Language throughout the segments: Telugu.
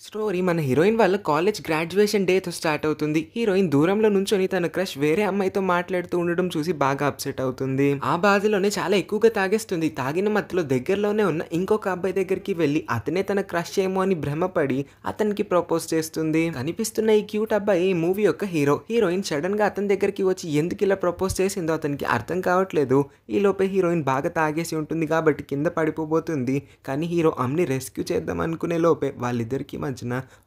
స్టోరీ మన హీరోయిన్ వాళ్ళ కాలేజ్ గ్రాడ్యుయేషన్ డేతో స్టార్ట్ అవుతుంది. హీరోయిన్ దూరంలో నుంచొని తన క్రష్ వేరే అమ్మాయితో మాట్లాడుతూ ఉండడం చూసి బాగా అప్సెట్ అవుతుంది. ఆ బాధలోనే చాలా ఎక్కువగా తాగేస్తుంది. తాగిన మత్తులో దగ్గరలోనే ఉన్న ఇంకొక అబ్బాయి దగ్గరికి వెళ్ళి అతనే తన క్రష్ ఏమో అని భ్రమపడి అతనికి ప్రపోజ్ చేస్తుంది. కనిపిస్తున్న ఈ క్యూట్ అబ్బాయి ఈ మూవీ యొక్క హీరో. హీరోయిన్ సడన్ గా అతని దగ్గరికి వచ్చి ఎందుకు ఇలా ప్రపోజ్ చేసిందో అతనికి అర్థం కావట్లేదు. ఈ లోపే హీరోయిన్ బాగా తాగేసి ఉంటుంది కాబట్టి కింద పడిపోబోతుంది. కానీ హీరో అమ్ని రెస్క్యూ చేద్దాం అనుకునే లోపే వాళ్ళిద్దరికి మధ్యన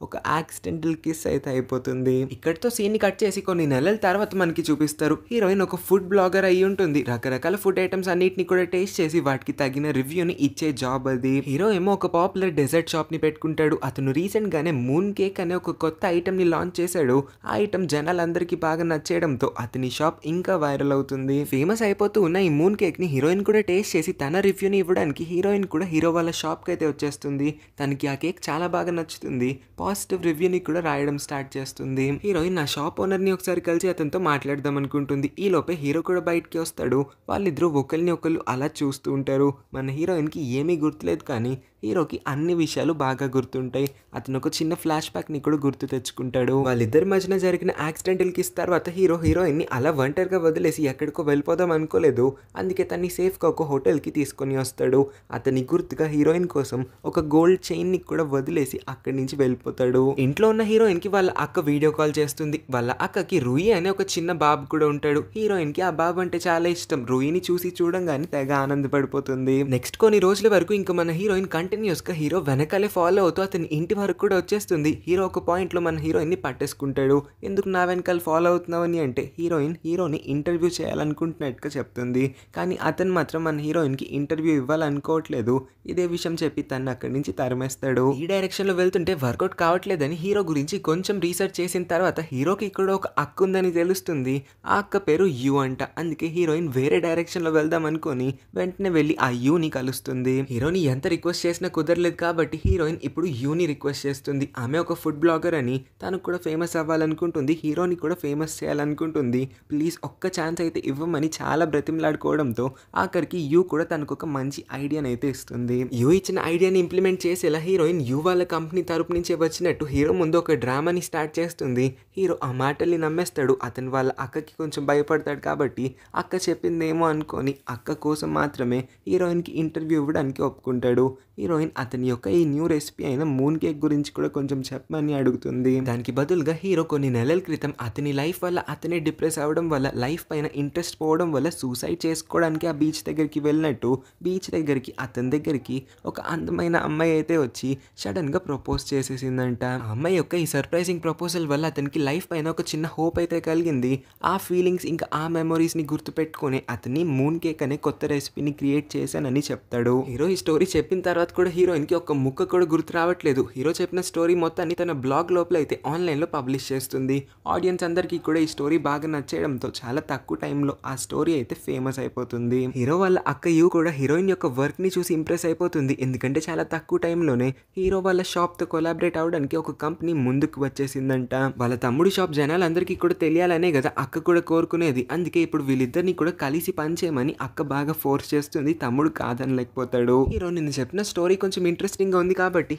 ఒక యాక్సిడెంటల్ కిస్ అయితే అయిపోతుంది. ఇక్కడితో సీన్ ని కట్ చేసి కొన్ని నెలల తర్వాత మనకి చూపిస్తారు. హీరోయిన్ ఒక ఫుడ్ బ్లాగర్ అయి ఉంటుంది. రకరకాల ఫుడ్ ఐటమ్స్ అన్నిటిని కూడా టేస్ట్ చేసి వాటికి తగిన రివ్యూని ఇచ్చే జాబ్ అది. హీరో ఏమో ఒక పాపులర్ డెజర్ట్ షాప్ ని పెట్టుకుంటాడు. అతను రీసెంట్ గానే మూన్ కేక్ అనే ఒక కొత్త ఐటమ్ ని లాంచ్ చేశాడు. ఆ ఐటమ్ జనాలందరికీ బాగా నచ్చేయడంతో అతని షాప్ ఇంకా వైరల్ అవుతుంది. ఫేమస్ అయిపోతూ ఉన్న ఈ మూన్ కేక్ ని హీరోయిన్ కూడా టేస్ట్ చేసి తన రివ్యూని ఇవ్వడానికి హీరోయిన్ కూడా హీరో వాళ్ళ షాప్ కి అయితే వచ్చేస్తుంది. తనకి ఆ కేక్ చాలా బాగా నచ్చుతుంది. పాజిటివ్ రివ్యూని కూడా రాయడం స్టార్ట్ చేస్తుంది. హీరోయిన్ ఆ షాప్ ఓనర్ ని ఒకసారి కలిసి అతనితో మాట్లాడదాం అనుకుంటుంది. ఈ లోపే హీరో కూడా బయటికి వస్తాడు. వాళ్ళిద్దరూ ఒకరిని ఒకళ్ళు అలా చూస్తూ ఉంటారు. మన హీరోయిన్ కి ఏమీ గుర్తులేదు కానీ హీరోకి అన్ని విషయాలు బాగా గుర్తుంటాయి. అతను ఒక చిన్న ఫ్లాష్ బ్యాక్ ని కూడా గుర్తు తెచ్చుకుంటాడు. వాళ్ళిద్దరి మధ్యన జరిగిన యాక్సిడెంటల్ కిస్ తర్వాత హీరోయిన్ ని అలా ఒంటరిగా వదిలేసి ఎక్కడికో వెళ్ళిపోదాం అనుకోలేదు. అందుకే తన్ని సేఫ్ గా ఒక హోటల్ కి తీసుకొని వస్తాడు. అతని గుర్తుగా హీరోయిన్ కోసం ఒక గోల్డ్ చైన్ ని కూడా వదిలేసి అక్కడి నుంచి వెళ్ళిపోతాడు. ఇంట్లో ఉన్న హీరోయిన్ కి వాళ్ళ అక్క వీడియో కాల్ చేస్తుంది. వాళ్ళ అక్కకి రూయి అనే ఒక చిన్న బాబు కూడా ఉంటాడు. హీరోయిన్ కి ఆ బాబు అంటే చాలా ఇష్టం. రూయిని చూసి చూడంగానే తెగ ఆనందపడిపోతుంది. నెక్స్ట్ కొన్ని రోజుల వరకు ఇంకా మన హీరోయిన్ కంటిన్యూస్ గా హీరో వెనకాలే ఫాలో అవుతూ అతని ఇంటి వరకు కూడా వచ్చేస్తుంది. హీరో ఒక పాయింట్ లో మన హీరోయిన్ ని పట్టేసుకుంటాడు. ఎందుకు నా వెనకాల ఫాలో అవుతున్నావని అంటే హీరోని ఇంటర్వ్యూ చేయాలనుకుంటున్నట్టుగా చెప్తుంది. కానీ అతను మాత్రం మన హీరోయిన్ కి ఇంటర్వ్యూ ఇవ్వాలనుకోవట్లేదు. ఇదే విషయం చెప్పి తను అక్కడి నుంచి తరిమేస్తాడు. ఈ డైరెక్షన్ లో వెళ్తుంటే వర్కౌట్ కావట్లేదని హీరో గురించి కొంచెం రీసెర్చ్ చేసిన తర్వాత హీరోకి ఇక్కడ ఒక అక్క ఉందని తెలుస్తుంది. ఆ అక్క పేరు యు అంట. అందుకే హీరోయిన్ వేరే డైరెక్షన్ లో వెళ్దాం అనుకొని వెంటనే వెళ్ళి ఆ యూని కలుస్తుంది. హీరోని ఎంత రిక్వెస్ట్ చేసినా కుదరలేదు కాబట్టి హీరోయిన్ ఇప్పుడు యూని రిక్వెస్ట్ చేస్తుంది. ఆమె ఒక ఫుడ్ బ్లాగర్ అని, తనకు కూడా ఫేమస్ అవ్వాలనుకుంటుంది. హీరోని కూడా ఫేమస్ చేయాలనుకుంటుంది. ప్లీజ్ ఒక్క ఛాన్స్ అయితే ఇవ్వమని చాలా బ్రతిమలాడుకోవడంతో ఆఖరికి యూ కూడా తనకు ఒక మంచి ఐడియాని అయితే ఇస్తుంది. యూ ఇచ్చిన ఐడియాని ఇంప్లిమెంట్ చేసేలా హీరోయిన్ యూ వాళ్ళ కంపెనీ తరపు నుంచే వచ్చినట్టు హీరో ముందు ఒక డ్రామాని స్టార్ట్ చేస్తుంది. హీరో ఆ మాటల్ని నమ్మేస్తాడు. అతను వాళ్ళ అక్కకి కొంచెం భయపడతాడు కాబట్టి అక్క చెప్పిందేమో అనుకొని అక్క కోసం మాత్రమే హీరోయిన్కి ఇంటర్వ్యూ ఇవ్వడానికి ఒప్పుకుంటాడు. హీరోయిన్ అతని యొక్క ఈ న్యూ రెసిపీ అయిన మూన్ కేక్ గురించి కూడా కొంచెం చెప్పమని అడుగుతుంది. దానికి బదులుగా హీరో కొన్ని నెలల క్రితం అతని లైఫ్ వల్ల అతనే డిప్రెస్ అవ్వడం వల్ల లైఫ్ పైన ఇంట్రెస్ట్ పోవడం వల్ల సూసైడ్ చేసుకోవడానికి ఆ బీచ్ దగ్గరికి వెళ్ళినట్టు బీచ్ దగ్గరికి అతని దగ్గరికి ఒక అందమైన అమ్మాయి అయితే వచ్చి సడన్ గా ప్రపోజ్ చేసేసిందంట. ఆ అమ్మాయి యొక్క ఈ సర్ప్రైజింగ్ ప్రపోజల్ వల్ల అతనికి లైఫ్ పైన ఒక చిన్న హోప్ అయితే కలిగింది. ఆ ఫీలింగ్స్ ఇంకా ఆ మెమరీస్ ని గుర్తు పెట్టుకుని అతని మూన్ కేక్ అనే కొత్త రెసిపీని క్రియేట్ చేశానని చెప్తాడు. హీరో ఈ స్టోరీ చెప్పిన తర్వాత కూడా హీరోయిన్ కి ఒక ముక్క కూడా గుర్తు రావట్లేదు. హీరో చెప్పిన స్టోరీ మొత్తాన్ని తన బ్లాగ్ లోపల అయితే ఆన్లైన్ లో పబ్లిష్ చేస్తుంది. ఆడియన్స్ అందరికీ కూడా ఈ స్టోరీ బాగా నచ్చేయడంతో చాలా తక్కువ టైంలో ఆ స్టోరీ అయితే ఫేమస్ అయిపోతుంది. హీరో వాళ్ళ అక్క యూ కూడా హీరోయిన్ యొక్క వర్క్ ని చూసి ఇంప్రెస్ అయిపోతుంది. ఎందుకంటే చాలా తక్కువ టైంలోనే హీరో వాళ్ళ షాప్ తో కొలాబరేట్ అవడానికి ఒక కంపెనీ ముందుకు వచ్చేసిందంట. వాళ్ళ తమ్ముడి షాప్ జనాలందరికీ కూడా తెలియాలనే కదా అక్క కూడా కోరుకునేది. అందుకే ఇప్పుడు వీళ్ళిద్దరిని కూడా కలిసి పనిచేయమని అక్క బాగా ఫోర్స్ చేస్తుంది. తమ్ముడు కాదనలేకపోతాడు. హీరో నిన్ను చెప్పిన స్టోరీ కొంచెం ఇంట్రెస్టింగ్ గా ఉంది కాబట్టి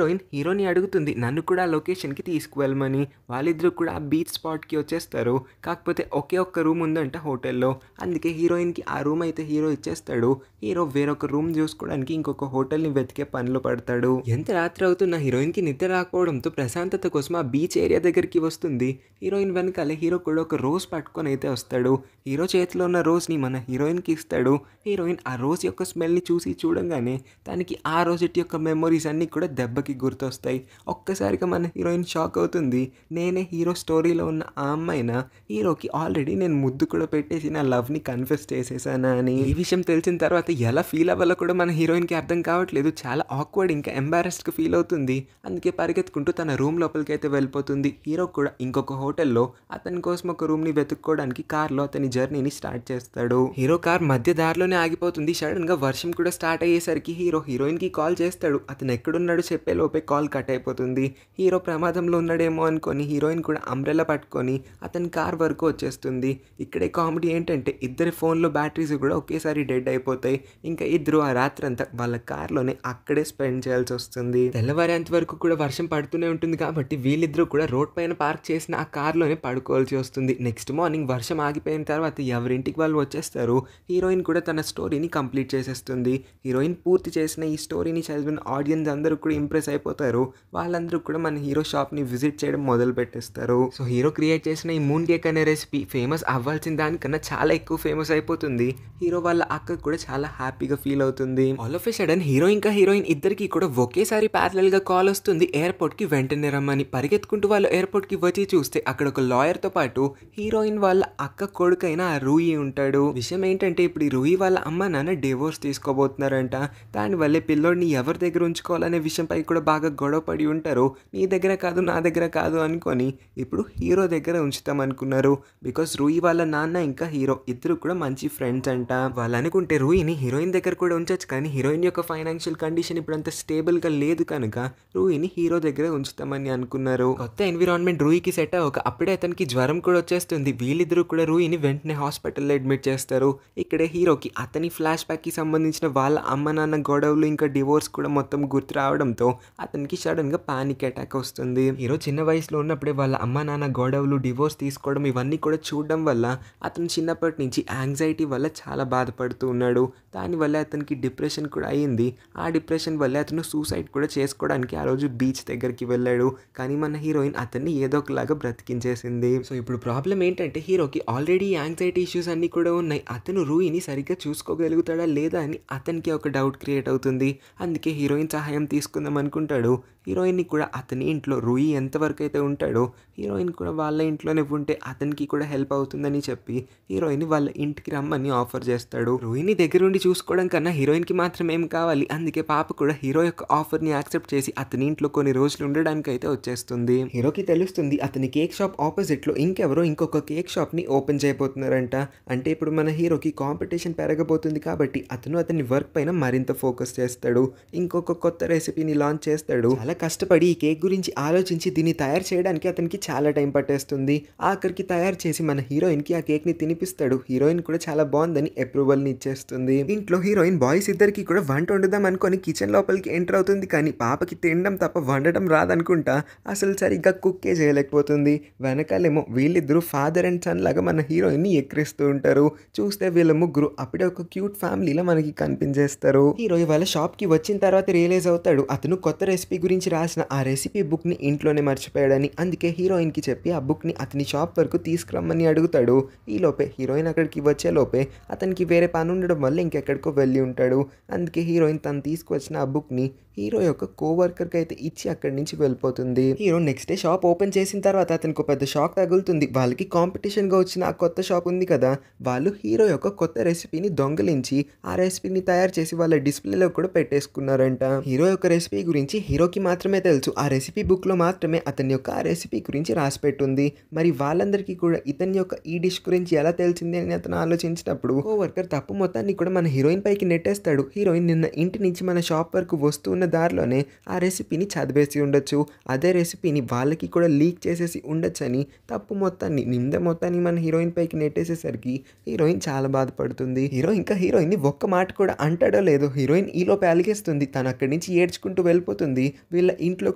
హీరోని అడుగుతుంది నన్ను కూడా ఆ లొకేషన్ కి తీసుకువెళ్ళమని. వాళ్ళిద్దరు కూడా ఆ బీచ్ స్పాట్ కి వచ్చేస్తారు. కాకపోతే ఒకే ఒక్క రూమ్ ఉందంట హోటల్లో. అందుకే హీరోయిన్ కి ఆ రూమ్ అయితే హీరో ఇచ్చేస్తాడు. హీరో వేరొక రూమ్ చూసుకోవడానికి ఇంకొక హోటల్ ని వెతికే పనిలో పడతాడు. ఎంత రాత్రి అవుతున్న హీరోయిన్ కి నిద్ర రాకపోవడంతో ప్రశాంతత కోసం ఆ బీచ్ ఏరియా దగ్గరికి వస్తుంది. హీరోయిన్ వెనకాలే హీరో కూడా ఒక రోజ్ పట్టుకొని అయితే వస్తాడు. హీరో చేతిలో ఉన్న రోజ్ ని మన హీరోయిన్ కి ఇస్తాడు. హీరోయిన్ ఆ రోజ్ యొక్క స్మెల్ ని చూసి చూడంగానే తనకి ఆ రోజుటి యొక్క మెమరీస్ అన్ని కూడా దెబ్బకి గుర్తొస్తాయి. ఒక్కసారిగా మన హీరోయిన్ షాక్ అవుతుంది. నేనే హీరో స్టోరీలో ఉన్న ఆ అమ్మాయినా, హీరోకి ఆల్రెడీ నేను ముద్దు కూడా పెట్టేసి నా లవ్ ని కన్ఫెస్ చేసేసానా అని. ఈ విషయం తెలిసిన తర్వాత ఎలా ఫీల్ అవ్వాలో కూడా మన హీరోయిన్ కి అర్థం కావట్లేదు. చాలా ఆక్వర్డ్ ఇంకా ఎంబారెస్డ్ గా ఫీల్ అవుతుంది. అందుకే పరిగెత్తుకుంటూ తన రూమ్ లోపలికి అయితే వెళ్ళిపోతుంది. హీరో కూడా ఇంకొక హోటల్లో అతని కోసం ఒక రూమ్ ని వెతుక్కోవడానికి కార్ లో అతని జర్నీని స్టార్ట్ చేస్తాడు. హీరో కార్ మధ్య దారిలోనే ఆగిపోతుంది. సడన్ గా వర్షం కూడా స్టార్ట్ అయ్యేసరికి హీరోయిన్ కి కాల్ చేస్తాడు. అతను ఎక్కడున్నాడో చెప్పే లోపే కాల్ కట్ అయిపోతుంది. హీరో ప్రమాదంలో ఉన్నాడేమో అనుకొని హీరోయిన్ కూడా అంబ్రెల్లా పట్టుకొని అతని కార్ వరకు వచ్చేస్తుంది. ఇక్కడే కామెడీ ఏంటంటే ఇద్దరి ఫోన్లో బ్యాటరీస్ కూడా ఒకేసారి డెడ్ అయిపోతాయి. ఇంకా ఇద్దరు ఆ రాత్రంతా వాళ్ళ కార్లోనే అక్కడే స్పెండ్ చేయాల్సి వస్తుంది. తెల్లవారేంత వరకు కూడా వర్షం పడుతూనే ఉంటుంది కాబట్టి వీళ్ళిద్దరూ కూడా రోడ్ పైన పార్క్ చేసిన ఆ కార్లోనే పడుకోవాల్సి వస్తుంది. నెక్స్ట్ మార్నింగ్ వర్షం ఆగిపోయిన తర్వాత ఎవరింటికి వాళ్ళు వచ్చేస్తారు. హీరోయిన్ కూడా తన స్టోరీని కంప్లీట్ చేసేస్తుంది. హీరోయిన్ పూర్తి చేసిన ఈ స్టోరీని చదివిన ఆడియన్స్ అందరూ కూడా ఇంప్రెస్ అయిపోతారు. వాళ్ళందరూ కూడా మన హీరో షాప్ని విజిట్ చేయడం మొదలు పెట్టేస్తారు. సో హీరో క్రియేట్ చేసిన ఈ మూన్ కేక్ అనే రెసిపీ ఫేమస్ అవ్వాల్సిన దానికన్నా చాలా ఎక్కువ ఫేమస్ అయిపోతుంది. హీరో వాళ్ళ అక్క కూడా చాలా హ్యాపీగా ఫీల్ అవుతుంది. All of a sudden hero ఇంకా హీరోయిన్ ఇద్దరికి కూడా ఒకేసారి ప్యారలల్ గా కాల్ వస్తుంది. ఎయిర్పోర్ట్ కి వెంటనే రమ్మని. పరిగెత్తుకుంటూ వాళ్ళు ఎయిర్పోర్ట్ కి వచ్చి చూస్తే అక్కడ ఒక లాయర్ తో పాటు హీరోయిన్ వాళ్ళ అక్క కొడుకైన రూయి ఉంటాడు. విషయం ఏంటంటే ఇప్పుడు ఈ రూయి వాళ్ళ అమ్మ నాన్న డివోర్స్ తీసుకోబోతున్నారంట. దానివల్లే పిల్లోడిని ఎవరి దగ్గర ఉంచుకోవాలనే విషయంపై కూడా బాగా గొడవ పడి ఉంటారు. నీ దగ్గర కాదు నా దగ్గర కాదు అనుకొని ఇప్పుడు హీరో దగ్గర ఉంచుతాం అనుకున్నారు. బికాస్ రూయి వాళ్ళ నాన్న ఇంకా హీరో ఇద్దరు కూడా మంచి ఫ్రెండ్స్ అంట. వాళ్ళు అనుకుంటే రూయిని హీరోయిన్ దగ్గర కూడా ఉంచొచ్చు, కానీ హీరోయిన్ యొక్క ఫైనాన్షియల్ కండిషన్ ఇప్పుడు అంత స్టేబుల్ గా లేదు కనుక రూయిని హీరో దగ్గర ఉంచుతామని అనుకున్నారు. కొత్త ఎన్విరాన్మెంట్ రూయికి సెట్ అవ్వక అప్పుడే అతనికి జ్వరం కూడా వచ్చేస్తుంది. వీళ్ళిద్దరూ కూడా రూయిని వెంటనే హాస్పిటల్లో అడ్మిట్ చేస్తారు. ఇక్కడే హీరోకి అతని ఫ్లాష్ బ్యాక్ కి సంబంధించిన వాళ్ళ అమ్మ నాన్న గొడవలు ఇంకా డివోర్స్ కూడా మొత్తం గుర్తు రావడంతో అతనికి సడన్ గా పానిక్ అటాక్ వస్తుంది. హీరో చిన్న వయసులో ఉన్నప్పుడే వాళ్ళ అమ్మ నాన్న గొడవలు డివోర్స్ తీసుకోవడం ఇవన్నీ కూడా చూడడం వల్ల అతను చిన్నప్పటి నుంచి యాంగ్జైటీ వల్ల చాలా బాధపడుతూ ఉన్నాడు. దానివల్ల అతనికి డిప్రెషన్ కూడా అయ్యింది. ఆ డిప్రెషన్ వల్ల అతను సూసైడ్ కూడా చేసుకోవడానికి ఆ రోజు బీచ్ దగ్గరికి వెళ్ళాడు. కానీ మన హీరోయిన్ అతన్ని ఏదో ఒకలాగా బ్రతికించేసింది. సో ఇప్పుడు ప్రాబ్లం ఏంటంటే హీరోకి ఆల్రెడీ యాంగ్జైటీ ఇష్యూస్ అన్నీ కూడా ఉన్నాయి. అతను రూయిని సరిగ్గా చూసుకోగలుగుతాడా లేదా అని అతనికి ఒక డౌట్ క్రియేట్ అవుతుంది. అందుకే హీరోయిన్ సహాయం తీసుకుందాం అనుకుంటాడు. హీరోయిన్ని కూడా అతని ఇంట్లో రూయి ఎంతవరకు అయితే ఉంటాడో హీరోయిన్ కూడా వాళ్ళ ఇంట్లోనే ఉంటే అతనికి కూడా హెల్ప్ అవుతుందని చెప్పి హీరోయిన్ వాళ్ళ ఇంటికి రమ్మని ఆఫర్ చేస్తాడు. రూయిని దగ్గరుండి చూసుకోవడం కన్నా హీరోయిన్కి మాత్రం ఏం కావాలి. అందుకే పాప కూడా హీరో యొక్క ఆఫర్ని యాక్సెప్ట్ చేసి అతని ఇంట్లో కొన్ని రోజులు ఉండడానికి అయితే వచ్చేస్తుంది. హీరోకి తెలుస్తుంది అతని కేక్ షాప్ ఆపోజిట్లో ఇంకెవరో ఇంకొక కేక్ షాప్ని ఓపెన్ చేయబోతున్నారంట. అంటే ఇప్పుడు మన హీరోకి కాంపిటీషన్ పెరగబోతుంది కాబట్టి అతను అతని వర్క్ పైన మరింత ఫోకస్ చేస్తాడు. ఇంకొక కొత్త రెసిపీని లాంచ్ చేస్తాడు. చాలా కష్టపడి ఈ కేక్ గురించి ఆలోచించి దీన్ని తయారు చేయడానికి అతనికి చాలా టైం పట్టేస్తుంది. ఆఖరికి తయారు చేసి మన హీరోయిన్కి ఆ కేక్ని తినిపిస్తాడు. హీరోయిన్ కూడా చాలా బాగుందని అప్రూవల్ని ఇచ్చేస్తుంది. ఇంట్లో హీరోయిన్ బాయ్స్ ఇద్దరికి కూడా వంట వండుదాం అనుకొని కిచెన్ లోపలికి ఎంటర్ అవుతుంది. కానీ పాపకి తినడం తప్ప వండడం రాదనుకుంటా అసలు సరిగ్గా కుక్కే చేయలేకపోతుంది. వెనకాలేమో వీళ్ళిద్దరూ ఫాదర్ అండ్ సన్ లాగా మన హీరోయిన్ని ఎక్కిరిస్తూ ఉంటారు. చూస్తే వీళ్ళ ముగ్గురు అప్పుడే ఒక క్యూట్ ఫ్యామిలీలో మనకి కనిపించేస్తారు. హీరో వాళ్ళ షాప్కి వచ్చిన తర్వాత రియలైజ్ అవుతాడు అతను కొత్త రెసిపీ గురించి రాసిన ఆ రెసిపీ బుక్ని ఇంట్లోనే మర్చిపోయాడని. అందుకే హీరోయిన్కి చెప్పి ఆ బుక్ని అతని షాప్ వరకు తీసుకురమ్మని అడుగుతాడు. ఈ లోపే హీరోయిన్ అక్కడికి వచ్చే లోపే అతనికి వేరే పని ఉండడం వల్ల ఇంకెక్కడికో వెళ్ళి ఉంటాడు. అందుకే హీరోయిన్ తను తీసుకువచ్చిన ఆ బుక్ని హీరో యొక్క కోవర్కర్కి అయితే ఇచ్చి అక్కడి నుంచి వెళ్ళిపోతుంది. Hero next day shop open చేసిన తర్వాత అతనికి పెద్ద షాక్ తగులుతుంది. వాళ్ళకి కాంపిటీషన్గా వచ్చిన ఆ కొత్త షాప్ ఉంది కదా, వాళ్ళు హీరో యొక్క కొత్త రెసిపీని దొంగలించి ఆ రెసిపీని తయారు చేసి వాళ్ళ డిస్ప్లేలో కూడా పెట్టేసుకున్నారంట. హీరో యొక్క రెసిపీ గురించి హీరోకి మాత్రమే తెలుసు. ఆ రెసిపీ బుక్లో మాత్రమే అతని యొక్క ఆ రెసిపీ గురించి రాసి పెట్టుంది. మరి వాళ్ళందరికీ కూడా ఇతని యొక్క ఈ డిష్ గురించి ఎలా తెలిసింది అని అతను ఆలోచించినప్పుడు కోవర్కర్ తప్పు మొత్తాన్ని కూడా మన హీరోయిన్ పైకి నెట్టేస్తాడు. హీరోయిన్ నిన్న ఇంటి నుంచి మన షాప్ వరకు వస్తున్న దారిలోనే ఆ రెసిపీని చదివేసి ఉండొచ్చు. అదే రెసిపీని వాళ్ళకి కూడా లీక్ చేసేసి ఉండొచ్చని తప్పు మొత్తాన్ని నింద మొత్తాన్ని మన హీరోయిన్ పైకి నెట్టేసేసరికి హీరోయిన్ చాలా బాధపడుతుంది. హీరో ఇంకా హీరోయిన్ ఒక్క మాట కూడా అంటాడో లేదో హీరోయిన్ ఈలోపే అలిగేస్తుంది. తను అక్కడి నుంచి ఏడ్చుకుంటూ వెళ్ళిపోతుంది. వీళ్ళ ఇంట్లో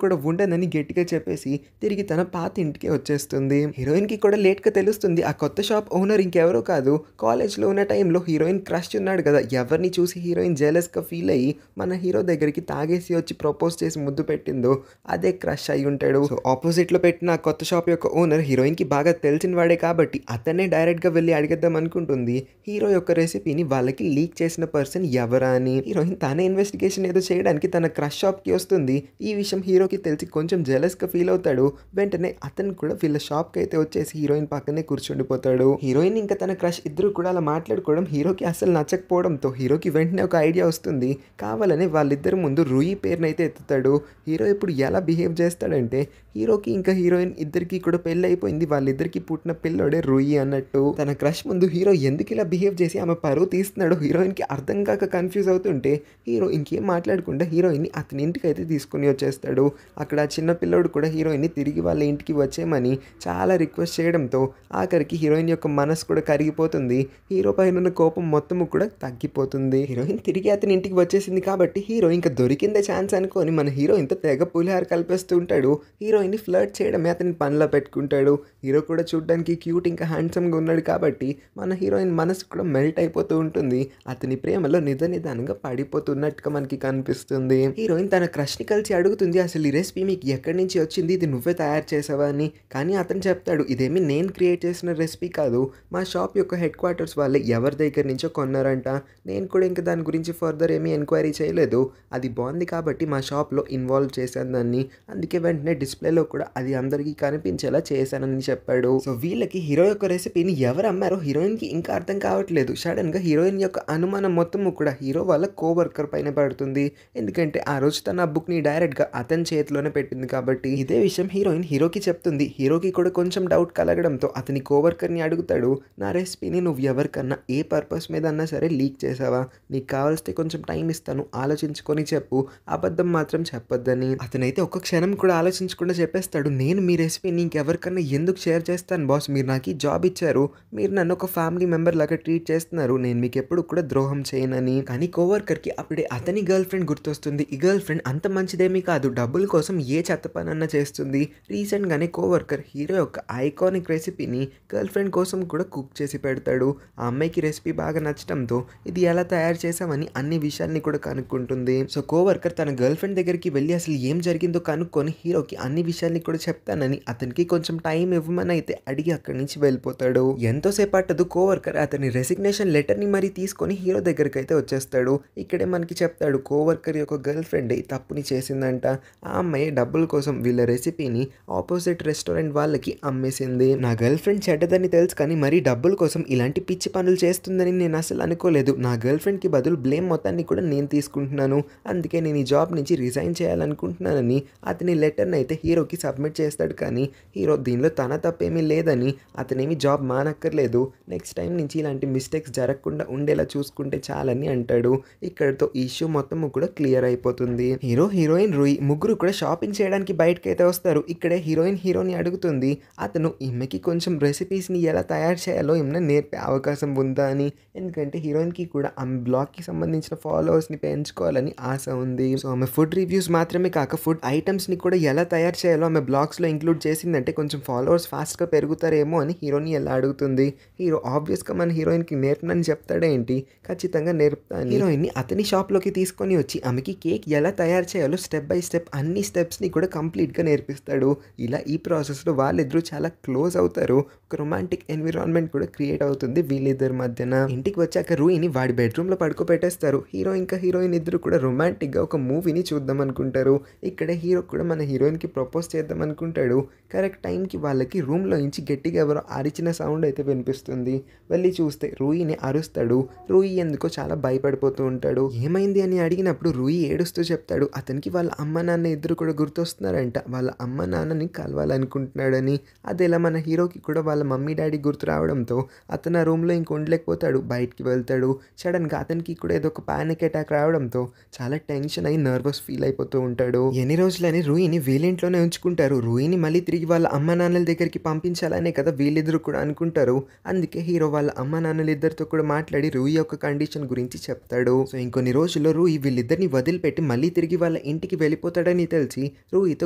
కూడా ఉండనని గట్టిగా చెప్పేసి తిరిగి తన పాత ఇంటికి వచ్చేస్తుంది. హీరోయిన్ కి కూడా లేట్ గా తెలుస్తుంది ఆ కొత్త షాప్ ఓనర్ ఇంకెవరో కాదు, కాలేజ్ లో ఉన్న టైంలో హీరోయిన్ క్రష్ ఉన్నాడు కదా, ఎవరిని చూసి హీరోయిన్ జెలస్ గా ఫీల్ అయ్యి మన హీరో దగ్గరికి తాగేసి వచ్చి ప్రపోజ్ చేసి ముద్దు పెట్టిందో అదే క్రష్ అయి ఉంటాడు. సో ఆపోజిట్ లో పెట్టిన ఆ కొత్త షాప్ యొక్క ఓనర్ హీరోయిన్ కి బాగా తెలిసిన వాడే కాబట్టి అతన్నే డైరెక్ట్ గా వెళ్ళి అడిగేద్దాం అనుకుంటుంది హీరో యొక్క రెసిపీని వాళ్ళకి లీక్ చేసిన పర్సన్ ఎవరా అని. హీరోయిన్ తనే ఇన్వెస్టిగేషన్ ఏదో చేయడానికి తన క్రష్ షాప్ కి వస్తుంది. ఈ విషయం హీరోకి తెలిసి కొంచెం జెలస్ గా ఫీల్ అవుతాడు. వెంటనే అతను కూడా వీళ్ళ షాప్ కి అయితే వచ్చేసి హీరోయిన్ పక్కనే కూర్చుండిపోతాడు. హీరోయిన్ ఇంకా తన క్రష్ ఇద్దరు కూడా అలా మాట్లాడుకోవడం హీరోకి అసలు నచ్చకపోవడంతో హీరోకి వెంటనే ఒక ఐడియా వస్తుంది. కావాలనే వాళ్ళిద్దరు ముందు రూయి పేరునైతే ఎత్తుతాడు. హీరో ఇప్పుడు ఎలా బిహేవ్ చేస్తాడంటే హీరోకి ఇంకా హీరోయిన్ ఇద్దరికి కూడా పెళ్లి అయిపోయింది. వాళ్ళిద్దరికి పుట్టిన పిల్లోడే రూయి అన్నట్టు. తన క్రష్ ముందు హీరో ఎందుకు ఇలా బిహేవ్ చేసి ఆమె పరువు తీస్తున్నాడో హీరోయిన్కి అర్థం కాక కన్ఫ్యూజ్ అవుతుంటే హీరో ఇంకేం మాట్లాడకుండా హీరోయిన్ని అతని ఇంటికి అయితే తీసుకుని వచ్చేస్తాడు. అక్కడ చిన్న పిల్లోడు కూడా హీరోయిన్ని తిరిగి వాళ్ళ ఇంటికి వచ్చేయమని చాలా రిక్వెస్ట్ చేయడంతో ఆఖరికి హీరోయిన్ యొక్క మనసు కూడా కరిగిపోతుంది. హీరో పైన ఉన్న కోపం మొత్తము కూడా తగ్గిపోతుంది. హీరోయిన్ తిరిగి అతని ఇంటికి వచ్చేసింది కాబట్టి హీరో ఇంకా దొరికిందే ఛాన్స్ అనుకొని మన హీరోయిన్తో తెగ పులిహార కలిపేస్తూ ఉంటాడు. హీరోయిన్ని ఫ్లర్ట్ చేయడమే అతని పనిలో పెట్టుకుంటాడు. హీరో కూడా చూడడానికి క్యూట్ ఇంకా హ్యాండ్సమ్గా ఉన్నాడు కాబట్టి మన హీరోయిన్ మనసు కూడా మెల్ట్ అయిపోతూ ఉంటుంది. అతని ప్రేమలో నిదానంగా పడిపోతున్నట్టుగా మనకి కనిపిస్తుంది. హీరోయిన్ తన క్రష్ని కలిసి అడుగుతుంది, అసలు ఈ రెసిపీ మీకు ఎక్కడి నుంచి వచ్చింది, ఇది నువ్వే తయారు చేసావా అని. కానీ అతను చెప్తాడు, ఇదేమి నేను క్రియేట్ చేసిన రెసిపీ కాదు, మా షాప్ యొక్క హెడ్ క్వార్టర్స్ వాళ్ళే ఎవరి దగ్గర నుంచో కొన్నారంట. నేను కూడా ఇంకా దాని గురించి ఫర్దర్ ఏమీ ఎంక్వైరీ చేయలేదు. అది బాగుంది కాబట్టి మా షాప్లో ఇన్వాల్వ్ చేశాను దాన్ని. అందుకే వెంటనే డిస్ప్లేలో కూడా అది అందరికీ కనిపించేలా చేశానని చెప్పాడు. సో వీళ్ళకి హీరో యొక్క రెసిపీని ఎవరు అమ్మారో హీరోయిన్కి ఇంకా అర్థం కావట్లేదు. సడన్గా హీరోయిన్ యొక్క అనుమానం మొత్తము కూడా హీరో వాళ్ళ కోవర్కర్ పైన పడుతుంది. ఎందుకంటే ఆ రోజు తన బుక్ని డైరెక్ట్గా అతని చేతిలోనే పెట్టింది కాబట్టి. ఇదే విషయం హీరోయిన్ హీరోకి చెప్తుంది. హీరోకి కూడా కొంచెం డౌట్ కలగడంతో అతని కోవర్కర్ని అడుగుతాడు, నా రెసిపీని నువ్వు ఎవరికన్నా ఏ పర్పస్ మీద అన్నా సరే లీక్ చేసావా, నీకు కావాల్స్తే కొంచెం టైం ఇస్తాను, ఆలోచించుకొని చెప్పు, అబద్ధం మాత్రం చెప్పొద్దని. అతనైతే ఒక్క క్షణం కూడా ఆలోచించకుండా చెప్పేస్తాడు, నేను మీ రెసిపీని ఇంకెవరికన్నా ఎందుకు షేర్ చేస్తాను బాస్, మీరు నాకు ఈ జాబ్ ఇచ్చారు, మీరు నన్ను ఒక ఫ్యామిలీ మెంబర్ లాగా ట్రీట్ చేస్తున్నారు, నేను మీకు ఎప్పుడు కూడా ద్రోహం చేయనని. కానీ కోవర్కర్కి అప్పుడే అతని గర్ల్ ఫ్రెండ్ గుర్తొస్తుంది. ఈ గర్ల్ ఫ్రెండ్ అంత మంచిదేమీ కాదు, డబ్బుల కోసం ఏ చెత్త పనన్నా చేస్తుంది. రీసెంట్గానే కోవర్కర్ హీరో యొక్క ఐకానిక్ రెసిపీని గర్ల్ ఫ్రెండ్ కోసం కూడా కుక్ చేసి పెడతాడు. ఆ అమ్మాయికి రెసిపీ బాగా నచ్చడంతో ఇది ఎలా తయారు చేసామని అన్ని విషయాల్ని కూడా కనుక్కుంటుంది. సో కోవర్కర్ తన గర్ల్ ఫ్రెండ్ దగ్గరికి వెళ్ళి అసలు ఏం జరిగిందో కనుక్కొని హీరోకి అన్ని విషయాల్ని కూడా చెప్తానని అతనికి కొంచెం టైం ఇవ్వమని అయితే అడిగి అక్కడి నుంచి వెళ్ళిపోతాడు. ఎంతోసేపు పట్టదు కోవర్కర్ అతని రెసిగ్నేషన్ లెటర్ని మరీ తీసుకొని హీరో దగ్గరికి అయితే వచ్చేస్తాడు. ఇక్కడే మనకి చెప్తాడు, కోవర్కర్ యొక్క గర్ల్ ఫ్రెండ్ ఈ తప్పుని చేసిందంట. ఆ అమ్మాయి డబ్బుల కోసం వీళ్ళ రెసిపీని ఆపోజిట్ రెస్టారెంట్ వాళ్ళకి అమ్మేసింది. నా గర్ల్ ఫ్రెండ్ చెడ్డదని తెలుసు కానీ మరీ డబ్బుల కోసం ఇలాంటి పిచ్చి పనులు చేస్తుందని నేను అసలు అనుకోలేదు. నా గర్ల్ ఫ్రెండ్కి బదులు బ్లేమ్ మొత్తాన్ని కూడా నేను తీసుకుంటున్నాను. అందుకే నేను ఈ జాబ్ నుంచి రిజైన్ చేయాలనుకుంటున్నానని అతని లెటర్ని అయితే హీరోకి సబ్మిట్ చేస్తాడు. కానీ హీరో దీనిలో తన తప్పేమీ లేదని, అతనేమి జాబ్ మానక్కర్లేదు, నెక్స్ట్ టైం నుంచి ఇలాంటి మిస్టేక్స్ జరగకుండా ఉండేలా చూసుకుంటే చాలని అంటాడు. ఇక్కడతో ఈ ఇష్యూ మొత్తం కూడా క్లియర్ అయిపోతుంది. హీరో, హీరోయిన్, రూయి ముగ్గురు కూడా షాపింగ్ చేయడానికి బయటకు అయితే వస్తారు. ఇక్కడే హీరోయిన్ హీరోని అడుగుతుంది, అతను ఈమెకి కొంచెం రెసిపీస్ని ఎలా తయారు చేయాలో ఏమైనా నేర్పే అవకాశం ఉందా అని. ఎందుకంటే హీరోయిన్కి కూడా ఆమె బ్లాగ్కి సంబంధించిన ఫాలోవర్స్ని పెంచుకోవాలని ఆశ ఉంది. సో ఆమె ఫుడ్ రివ్యూస్ మాత్రమే కాక ఫుడ్ ఐటమ్స్ని కూడా ఎలా తయారు చేయాలో ఆమె బ్లాగ్స్లో ఇంక్లూడ్ చేసిందంటే కొంచెం ఫాలోవర్స్ ఫాస్ట్గా పెరుగుతారేమో అని హీరోని ఎలా అడుగుతుంది. హీరో ఆబ్వియస్గా మన హీరోయిన్కి నేర్పనని చెప్తాడేంటి, ఖచ్చితంగా నేర్పుతాను. హీరోయిన్ని అతని షాప్లోకి తీసుకొని వచ్చి ఆమెకి కేక్ ఎలా తయారు చేయాలో స్టెప్ బై స్టెప్ అన్ని స్టెప్స్ని కూడా కంప్లీట్గా నేర్పిస్తాడు. ఇలా ఈ ప్రాసెస్లో వాళ్ళిద్దరూ చాలా క్లోజ్ అవుతారు. ఒక రొమాంటిక్ ఎన్విరాన్మెంట్ కూడా క్రియేట్ అవుతుంది వీళ్ళిద్దరి మధ్యన. ఇంటికి వచ్చాక రూయిని వాడి బెడ్రూమ్లో పడుకోబెట్టేస్తారు. హీరో ఇంకా హీరోయిన్ ఇద్దరు కూడా రొమాంటిక్గా ఒక మూవీని చూద్దాం అనుకుంటారు. ఇక్కడే హీరో కూడా మన హీరోయిన్కి ప్రపోజ్ చేద్దాం అనుకుంటాడు. కరెక్ట్ టైంకి వాళ్ళకి రూమ్లో నుంచి గట్టిగా ఎవరో అరిచిన సౌండ్ అయితే వినిపిస్తుంది. వెళ్ళి చూస్తే రూయిని అరుస్తాడు. రూయి ఎందుకో చాలా భయపడిపోతూ ఉంటాడు. ఏమైంది అని అడిగినప్పుడు రూయి ఏడుస్తూ చెప్తాడు, అతనికి వాళ్ళ అమ్మ నాన్న ఇద్దరు కూడా గుర్తొస్తున్నారంట, వాళ్ళ అమ్మ నాన్నని కలవాలనుకుంటున్నాడని. అదేలా మన హీరోకి కూడా వాళ్ళ మమ్మీ డాడీ గుర్తు రావడంతో అతను ఆ రూమ్లో ఇంక ఉండలేకపోతాడు, బయటికి వెళ్తాడు. సడన్గా అతనికి కూడా ఏదో ఒక పానిక్ అటాక్ రావడంతో చాలా టెన్షన్ అయి నర్వస్ ఫీల్ అయిపోతూ ఉంటాడు. ఎన్ని రోజులని రూయిని వీళ్ళింట్లోనే ఉంచుకుంటారు, రూయిని మళ్ళీ తిరిగి వాళ్ళ అమ్మ నాన్నల దగ్గరికి పంపించాలనే కదా వీళ్ళిద్దరు కూడా అనుకుంటారు. అందుకే హీరో వాళ్ళ అమ్మ నాన్నల ఇద్దరితో కూడా మాట్లాడి రూయి యొక్క కండిషన్ గురించి చెప్తాడు. సో ఇంకొన్ని రోజుల్లో రూయి వీళ్ళిద్దరిని వదిలిపెట్టి మళ్ళీ తిరిగి వాళ్ళ ఇంటికి వెళ్ళిపోతాడని తెలిసి రూయితో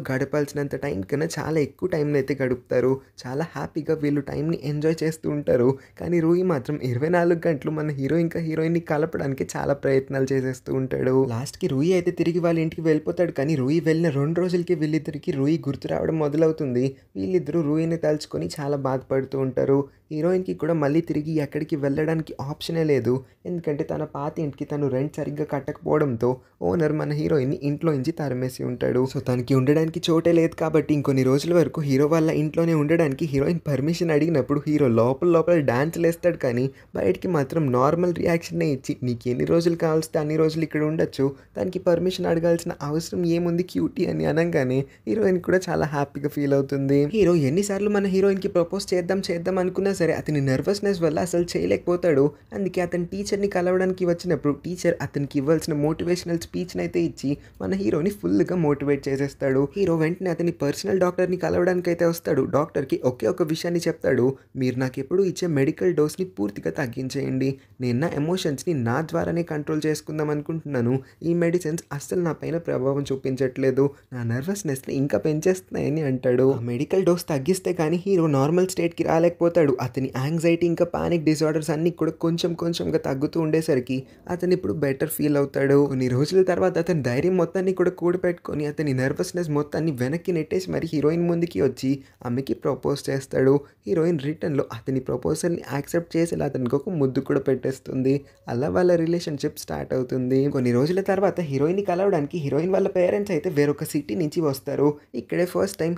గడపాల్సినంత టైం కన్నా చాలా ఎక్కువ టైంలో అయితే గడుపుతారు. చాలా హ్యాపీగా వీళ్ళు టైంని ఎంజాయ్ చేస్తూ ఉంటారు. కానీ రూయి మాత్రం 24 గంటలు మన హీరో ఇంకా హీరోయిన్ని కలపడానికి చాలా ప్రయత్నాలు చేసేస్తూ ఉంటాడు. లాస్ట్కి రూయి అయితే తిరిగి వాళ్ళ ఇంటికి వెళ్ళిపోతాడు. కానీ రూయి వెళ్ళిన 2 రోజులకి వీళ్ళిద్దరికి రూయి గుర్తు రావడం మొదలవుతుంది. వీళ్ళిద్దరూ రూయిని తలుచుకొని చాలా బాధపడుతూ ఉంటారు. హీరోయిన్కి కూడా మళ్ళీ తిరిగి ఎక్కడికి వెళ్ళడానికి ఆప్షనే లేదు. ఎందుకంటే తన పాత ఇంటికి తను రెంట్ సరిగ్గా కట్టకపోవడంతో ఓనర్ మన హీరోయిన్ని ఇంట్లో నుంచి తరిమేసి ఉంటాడు. సో తనకి ఉండడానికి చోటే లేదు కాబట్టి ఇంకొన్ని రోజుల వరకు హీరో వాళ్ళ ఇంట్లోనే ఉండడానికి హీరోయిన్ పర్మిషన్ అడిగినప్పుడు హీరో లోపల లోపల డాన్స్లు వేస్తాడు, కానీ బయటికి మాత్రం నార్మల్ రియాక్షన్నే ఇచ్చి నీకు ఎన్ని రోజులు కావాల్స్తే అన్ని రోజులు ఇక్కడ ఉండొచ్చు, దానికి పర్మిషన్ అడగాల్సిన అవసరం ఏముంది క్యూటీ అని అనగానే హీరోయిన్ కూడా చాలా హ్యాపీగా ఫీల్ అవుతుంది. హీరో ఎన్నిసార్లు మన హీరోయిన్కి ప్రపోజ్ చేద్దాం అనుకున్నా సరే అతని నర్వస్నెస్ వల్ల అసలు చేయలేకపోతాడు. అందుకే అతని టీచర్ని కలవడానికి వచ్చినప్పుడు టీచర్ అతనికి ఇవ్వాల్సిన మోటివేషనల్ స్పీచ్ని అయితే ఇచ్చి మన హీరోని ఫుల్గా మోటివేట్ చేసేస్తాడు. హీరో వెంటనే అతని పర్సనల్ డాక్టర్ని కలవడానికి అయితే వస్తాడు. డాక్టర్కి ఒకే ఒక విషయాన్ని చెప్తాడు, మీరు నాకు ఎప్పుడు ఇచ్చే మెడికల్ డోస్ని పూర్తిగా తగ్గించేయండి, నేను నా ఎమోషన్స్ని నా ద్వారానే కంట్రోల్ చేసుకుందాం అనుకుంటున్నాను, ఈ మెడిసిన్స్ అస్సలు నా పైన ప్రభావం చూపించట్లేదు, నా నర్వస్నెస్ని ఇంకా పెంచేస్తున్నాయని అంటాడు. ఆ మెడికల్ డోస్ తగ్గిస్తే కానీ హీరో నార్మల్ స్టేట్కి రాలేకపోతాడు. అతని యాంగ్జైటీ ఇంకా పానిక్ డిజార్డర్స్ అన్నీ కూడా కొంచెంగా తగ్గుతూ ఉండేసరికి అతను ఇప్పుడు బెటర్ ఫీల్ అవుతాడు. కొన్ని రోజుల తర్వాత అతని ధైర్యం మొత్తాన్ని కూడా కూడపెట్టుకొని అతని నర్వస్నెస్ మొత్తాన్ని వెనక్కి నెట్టేసి మరి హీరోయిన్ ముందుకి వచ్చి ఆమెకి ప్రపోజ్ చేస్తాడు. హీరోయిన్ రిటర్న్లో అతని ప్రపోజల్ని యాక్సెప్ట్ చేసేలా అతనికి ఒక ముద్దు కూడా పెట్టేస్తుంది. అలా వాళ్ళ రిలేషన్షిప్ స్టార్ట్ అవుతుంది. కొన్ని రోజుల తర్వాత హీరోయిన్ని కలవడానికి హీరోయిన్ వాళ్ళ పేరెంట్స్ అయితే వేరొక సిటీ నుంచి వస్తారు. ఇక్కడే ఫస్ట్ టైం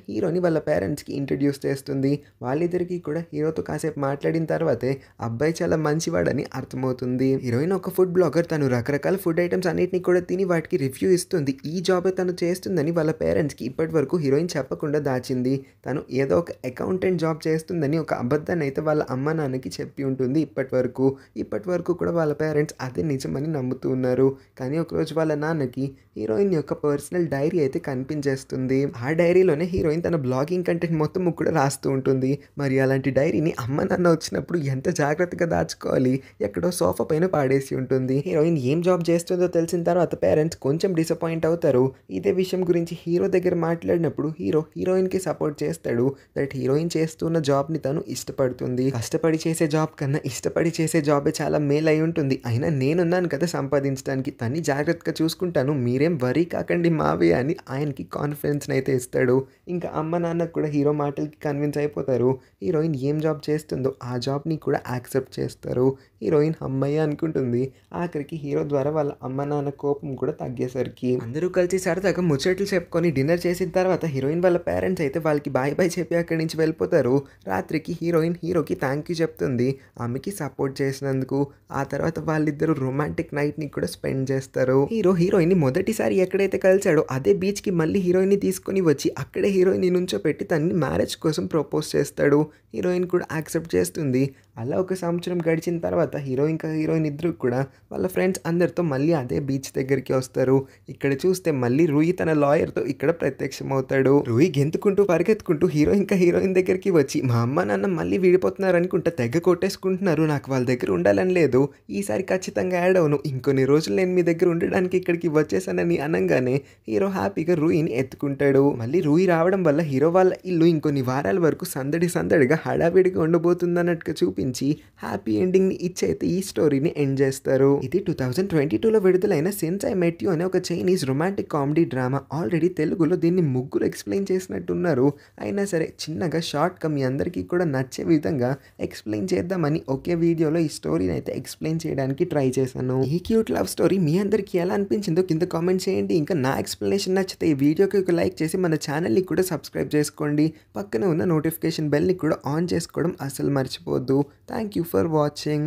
హీరోని వాళ్ళ పేరెంట్స్కి ఇంట్రడ్యూస్ చేస్తుంది. వాళ్ళిద్దరికి కూడా హీరోతో కాసేపు మాట్లాడిన తర్వాతే అబ్బాయి చాలా మంచివాడని అర్థమవుతుంది. హీరోయిన్ ఒక ఫుడ్ బ్లాగర్, తను రకరకాల ఫుడ్ ఐటమ్స్ అన్నిటిని కూడా తిని వాటికి రివ్యూ ఇస్తుంది. ఈ జాబే తను చేస్తుందని వాళ్ళ పేరెంట్స్కి ఇప్పటి వరకు హీరోయిన్ చెప్పకుండా దాచింది. తను ఏదో ఒక అకౌంటెంట్ జాబ్ చేస్తుందని ఒక అబద్ధాన్ని అయితే వాళ్ళ అమ్మ నాన్నకి చెప్పి ఉంటుంది. ఇప్పటి వరకు కూడా వాళ్ళ పేరెంట్స్ అదే నిజమని నమ్ముతూ ఉన్నారు. కానీ ఒకరోజు వాళ్ళ నాన్నకి హీరోయిన్ యొక్క పర్సనల్ డైరీ అయితే కనిపించేస్తుంది. ఆ డైరీలోనే హీరోయిన్ తన బ్లాగింగ్ కంటెంట్ మొత్తం కూడా రాస్తూ ఉంటుంది. మరి అలాంటి డైరీని అమ్మ నాన్న వచ్చినప్పుడు ఎంత జాగ్రత్తగా దాచుకోవాలి, ఎక్కడో సోఫా పైన పాడేసి ఉంటుంది. హీరోయిన్ ఏం జాబ్ చేస్తుందో తెలిసిన తర్వాత పేరెంట్స్ కొంచెం డిసప్పాయింట్ అవుతారు. ఇదే విషయం గురించి హీరో దగ్గర మాట్లాడినప్పుడు హీరోయిన్కి సపోర్ట్ చేస్తాడు. దట్ హీరోయిన్ చేస్తున్న జాబ్ని తను ఇష్టపడుతుంది. కష్టపడి చేసే జాబ్ కన్నా ఇష్టపడి చేసే జాబే చాలా మేలు అయి ఉంటుంది. అయినా నేనున్నాను కదా సంపాదించడానికి, తన్ని జాగ్రత్తగా చూసుకుంటాను, మీరేం వరీ కాకండి మావే అని ఆయనకి కాన్ఫిడెన్స్ అయితే ఇస్తాడు. ఇంకా అమ్మ నాన్న కూడా హీరో మాటలకి కన్విన్స్ అయిపోతారు. హీరోయిన్ ఏం జాబ్ చేస్తుందో ఆ జాబ్ని కూడా యాక్సెప్ట్ చేస్తారు. హీరోయిన్ అమ్మయ్య అనుకుంటుంది. ఆఖరికి హీరో ద్వారా వాళ్ళ అమ్మ నాన్న కోపం కూడా తగ్గేసరికి అందరూ కలిసి సరదాగా ముచ్చట్లు చెప్పుకొని డిన్నర్ చేసిన తర్వాత హీరోయిన్ వాళ్ళ పేరెంట్స్ అయితే వాళ్ళకి బాయ్ బాయ్ చెప్పి అక్కడి నుంచి వెళ్ళిపోతారు. రాత్రికి హీరోయిన్ హీరోకి థ్యాంక్ యూ చెప్తుంది ఆమెకి సపోర్ట్ చేసినందుకు. ఆ తర్వాత వాళ్ళిద్దరూ రొమాంటిక్ నైట్ని కూడా స్పెండ్ చేస్తారు. హీరోయిన్ని మొదటిసారి ఎక్కడైతే కలిసాడో అదే బీచ్కి మళ్ళీ హీరోయిన్ని తీసుకొని వచ్చి అక్కడే హీరోయిన్ని నుంచోపెట్టి తనని మ్యారేజ్ కోసం ప్రపోజ్ చేస్తాడు. హీరోయిన్ కూడా యాక్సెప్ట్ చేస్తుంది. అలా ఒక సంవత్సరం గడిచిన తర్వాత హీరోయిన్ ఇద్దరు కూడా వాళ్ళ ఫ్రెండ్స్ అందరితో మళ్ళీ అదే బీచ్ దగ్గరికి వస్తారు. ఇక్కడ చూస్తే మళ్ళీ రూయి తన లాయర్తో ఇక్కడ ప్రత్యక్షమవుతాడు. రూయి గెంతుకుంటూ పరిగెత్తుకుంటూ హీరోయిన్ దగ్గరికి వచ్చి మా అమ్మ నాన్న మళ్ళీ విడిపోతున్నారు అనుకుంటా తెగ కొట్టేసుకుంటున్నారు, నాకు వాళ్ళ దగ్గర ఉండాలని లేదు, ఈసారి ఖచ్చితంగా యాడ్ అవును, ఇంకొన్ని రోజులు నేను మీ దగ్గర ఉండడానికి ఇక్కడికి వచ్చేసానని అనగానే హీరో హ్యాపీగా రూయిని ఎత్తుకుంటాడు. మళ్ళీ రూయి రావడం వల్ల హీరో వాళ్ళ ఇల్లు ఇంకొన్ని వారాల వరకు సందడిగా హడావిడిగా ఉండబోతుందన్నట్టుగా చూపించి హ్యాపీ ఎండింగ్ని ఇచ్చైతే ఈ స్టోరీని ఎండ్ చేస్తారు. ఇది 2022లో విడుదలైన సిన్స్ ఐ మెట్ యు అనే ఒక Chinese romantic comedy drama. Already తెలుగులో దీన్ని ముగ్గురు ఎక్స్ప్లెయిన్ చేసినట్టున్నారు. అయినా సరే చిన్నగా షార్ట్గా మీ అందరికీ కూడా నచ్చే విధంగా ఎక్స్ప్లెయిన్ చేద్దామని ఒకే వీడియోలో ఈ స్టోరీని అయితే ఎక్స్ప్లెయిన్ చేయడానికి ట్రై చేశాను. ఈ క్యూట్ లవ్ స్టోరీ మీ అందరికీ ఎలా అనిపించిందో కింద కామెంట్ చేయండి. ఇంకా నా ఎక్స్ప్లెనేషన్ నచ్చితే ఈ వీడియోకి ఒక లైక్ చేసి మన ఛానల్ని కూడా సబ్స్క్రైబ్ చేసుకోండి. పక్కన ఉన్న నోటిఫికేషన్ బెల్ని కూడా ఆన్ చేసుకోవడం అస్సలు మర్చిపోవద్దు. Thank you for watching.